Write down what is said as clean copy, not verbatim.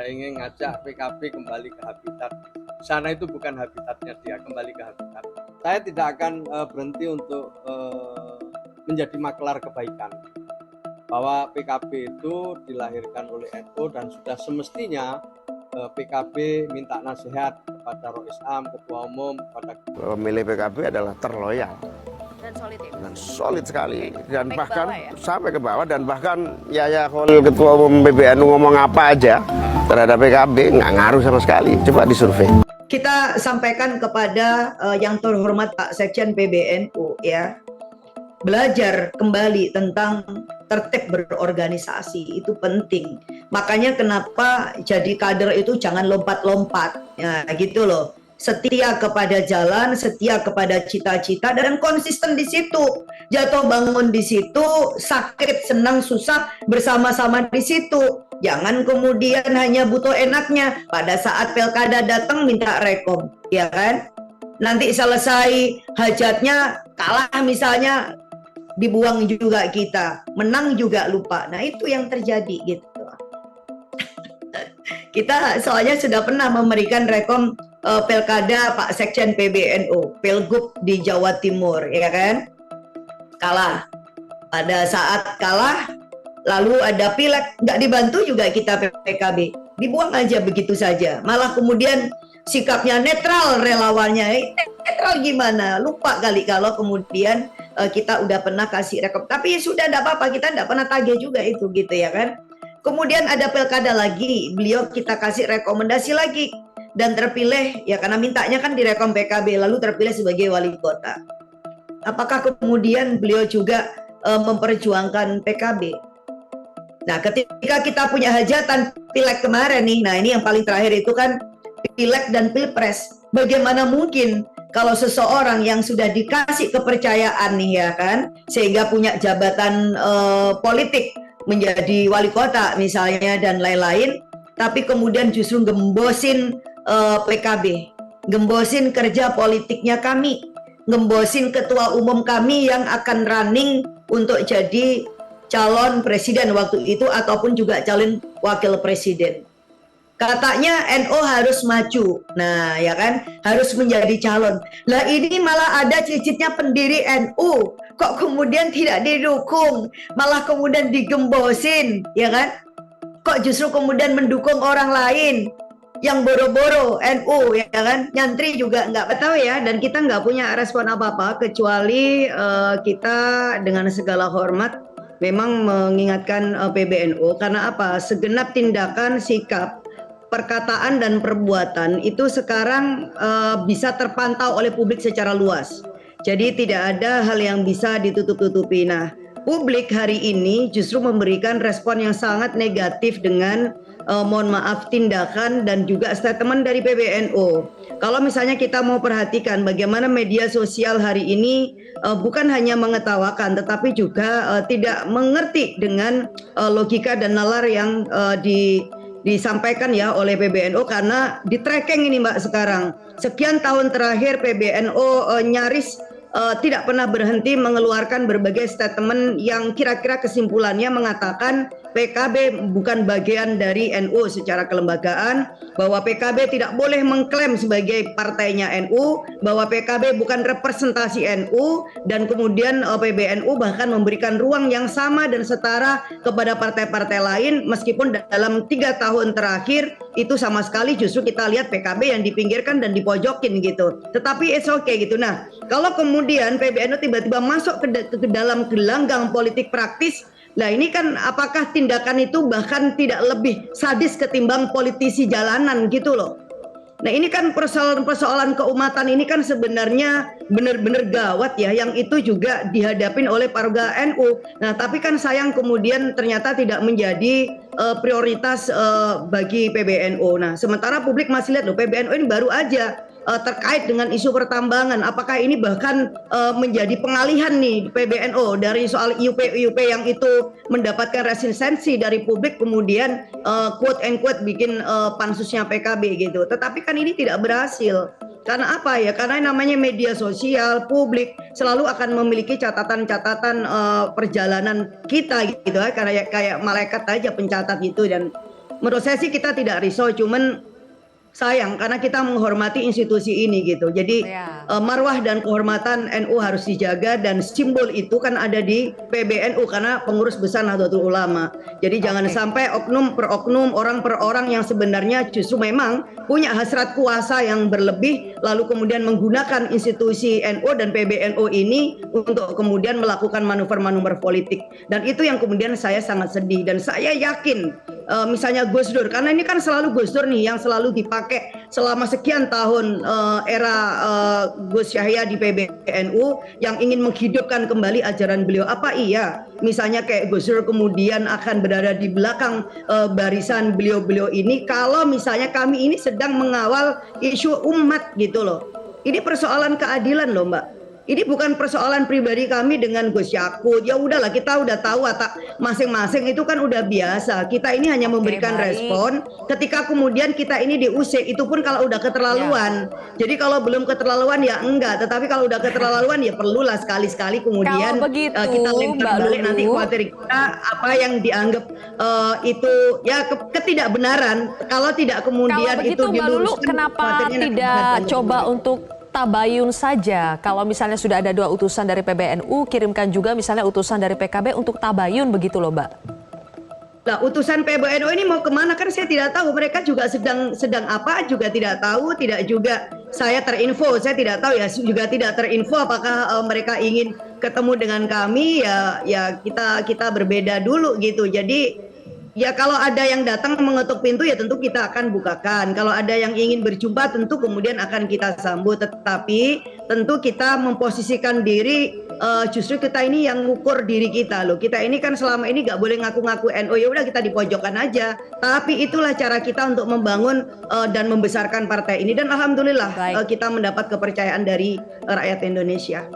ingin ngajak PKB kembali ke habitat. Sana itu bukan habitatnya dia, kembali ke habitat. Saya tidak akan berhenti untuk menjadi maklar kebaikan. Bahwa PKB itu dilahirkan oleh NU dan sudah semestinya PKB minta nasihat kepada Rois Am, Ketua Umum, kepada pemilih PKB adalah terloyal dan solid ya? dan solid sekali dan Sampai bahkan ke bawah ya? sampai ke bawah, dan bahkan Yaya Khalil Ketua Umum PBNU ngomong apa aja terhadap PKB nggak ngaruh sama sekali. Coba disurvei. Kita sampaikan kepada yang terhormat Pak Sekjen PBNU ya, belajar kembali tentang tertib berorganisasi itu penting. Makanya kenapa jadi kader itu jangan lompat-lompat ya gitu loh. Setia kepada jalan, setia kepada cita-cita, dan konsisten di situ. Jatuh bangun di situ, sakit, senang, susah, bersama-sama di situ. Jangan kemudian hanya butuh enaknya. Pada saat pilkada datang minta rekom, ya kan? Nanti selesai hajatnya, kalah misalnya, dibuang juga kita. Menang juga lupa. Nah itu yang terjadi gitu. Kita soalnya sudah pernah memberikan rekom pilkada Pak Sekjen PBNU, Pilgub di Jawa Timur, ya kan? Kalah. Pada saat kalah, lalu ada pileg, nggak dibantu juga kita PKB. Dibuang aja begitu saja. Malah kemudian sikapnya netral relawannya. Netral gimana? Lupa kali kalau kemudian kita udah pernah kasih rekom. Tapi ya sudah, nggak apa-apa, kita nggak pernah tagih juga itu gitu ya kan? Kemudian ada pilkada lagi, beliau kita kasih rekomendasi lagi dan terpilih ya karena mintanya kan direkom PKB, lalu terpilih sebagai wali kota. Apakah kemudian beliau juga memperjuangkan PKB? Nah, ketika kita punya hajatan pileg kemarin nih, nah ini yang paling terakhir itu kan pileg dan pilpres. Bagaimana mungkin kalau seseorang yang sudah dikasih kepercayaan nih ya kan, sehingga punya jabatan politik, menjadi wali kota misalnya dan lain-lain, tapi kemudian justru gembosin PKB, gembosin kerja politiknya kami, gembosin ketua umum kami yang akan running untuk jadi calon presiden waktu itu ataupun juga calon wakil presiden. Katanya NU harus maju, nah ya kan, harus menjadi calon. Lah ini malah ada cicitnya pendiri NU, kok kemudian tidak didukung, malah kemudian digembosin, ya kan? Kok justru kemudian mendukung orang lain yang boro-boro NU, ya kan? Nyantri juga nggak tahu ya, dan kita nggak punya respon apa-apa kecuali kita dengan segala hormat memang mengingatkan PBNU karena apa? Segenap tindakan, sikap, perkataan dan perbuatan itu sekarang bisa terpantau oleh publik secara luas. Jadi tidak ada hal yang bisa ditutup-tutupi. Nah, publik hari ini justru memberikan respon yang sangat negatif dengan mohon maaf tindakan dan juga statement dari PBNU. Kalau misalnya kita mau perhatikan bagaimana media sosial hari ini bukan hanya mengetawakan tetapi juga tidak mengerti dengan logika dan nalar yang disampaikan ya oleh PBNU, karena di tracking ini Mbak sekarang. Sekian tahun terakhir PBNU nyaris tidak pernah berhenti mengeluarkan berbagai statement yang kira-kira kesimpulannya mengatakan PKB bukan bagian dari NU secara kelembagaan, bahwa PKB tidak boleh mengklaim sebagai partainya NU, bahwa PKB bukan representasi NU, dan kemudian PBNU bahkan memberikan ruang yang sama dan setara kepada partai-partai lain, meskipun dalam 3 tahun terakhir itu sama sekali justru kita lihat PKB yang dipinggirkan dan dipojokin gitu. Tetapi it's okay gitu. Nah, kalau kemudian PBNU tiba-tiba masuk ke dalam gelanggang politik praktis, nah ini kan apakah tindakan itu bahkan tidak lebih sadis ketimbang politisi jalanan gitu loh. Nah ini kan persoalan keumatan ini kan sebenarnya benar-benar gawat ya, yang itu juga dihadapin oleh warga NU. Nah tapi kan sayang kemudian ternyata tidak menjadi prioritas bagi PBNU. Nah sementara publik masih lihat loh, PBNU ini baru aja terkait dengan isu pertambangan. Apakah ini bahkan menjadi pengalihan nih PBNU dari soal IUP yang itu mendapatkan resistensi dari publik, kemudian quote and quote bikin pansusnya PKB gitu. Tetapi kan ini tidak berhasil. Karena apa ya? Karena namanya media sosial, publik selalu akan memiliki catatan-catatan perjalanan kita gitu ya. Karena kayak malaikat aja pencatat gitu, dan menurut saya sih kita tidak risau, cuman sayang karena kita menghormati institusi ini gitu. Jadi Ya. marwah dan kehormatan NU harus dijaga, dan simbol itu kan ada di PBNU karena pengurus besar Nahdlatul Ulama. Jadi jangan Oke. sampai oknum per oknum, orang per orang yang sebenarnya justru memang punya hasrat kuasa yang berlebih, lalu kemudian menggunakan institusi NU dan PBNU ini untuk kemudian melakukan manuver-manuver politik. Dan itu yang kemudian saya sangat sedih, dan saya yakin misalnya Gus Dur, karena ini kan selalu Gus Dur nih yang selalu dipakai selama sekian tahun era Gus Yahya di PBNU yang ingin menghidupkan kembali ajaran beliau. Apa iya misalnya kayak Gus Dur kemudian akan berada di belakang barisan beliau-beliau ini kalau misalnya kami ini sedang mengawal isu umat gitu loh. Ini persoalan keadilan loh Mbak. Ini bukan persoalan pribadi kami dengan Gus Yakut. Ya udahlah, kita udah tahu watak masing-masing itu kan udah biasa. Kita ini hanya memberikan baik. respon ketika kemudian kita ini diusik. Itu pun kalau udah keterlaluan. Jadi kalau belum keterlaluan ya enggak. Tetapi kalau udah keterlaluan ya perlulah sekali-sekali kemudian Kalau begitu, kita lempar Mbak balik nanti Lulu. khawatir kita apa yang dianggap itu ya ketidakbenaran. Kalau tidak Kalau kemudian begitu itu Mbak Lulu, diluruskan, kenapa khawatirnya nanti tidak banyak coba yang untuk tabayun saja? Kalau misalnya sudah ada 2 utusan dari PBNU, kirimkan juga misalnya utusan dari PKB untuk tabayun begitu loh Mbak. Nah, utusan PBNU ini mau kemana kan saya tidak tahu. Mereka juga sedang apa juga tidak tahu, tidak juga saya terinfo. Saya tidak tahu ya, juga tidak terinfo apakah mereka ingin ketemu dengan kami. Ya kita berbeda dulu gitu. Jadi ya kalau ada yang datang mengetuk pintu ya tentu kita akan bukakan. Kalau ada yang ingin berjumpa tentu kemudian akan kita sambut. Tetapi tentu kita memposisikan diri, justru kita ini yang ngukur diri kita loh. Kita ini kan selama ini nggak boleh ngaku-ngaku NU, ya udah kita dipojokkan aja. Tapi itulah cara kita untuk membangun dan membesarkan partai ini. Dan alhamdulillah Baik. kita mendapat kepercayaan dari rakyat Indonesia.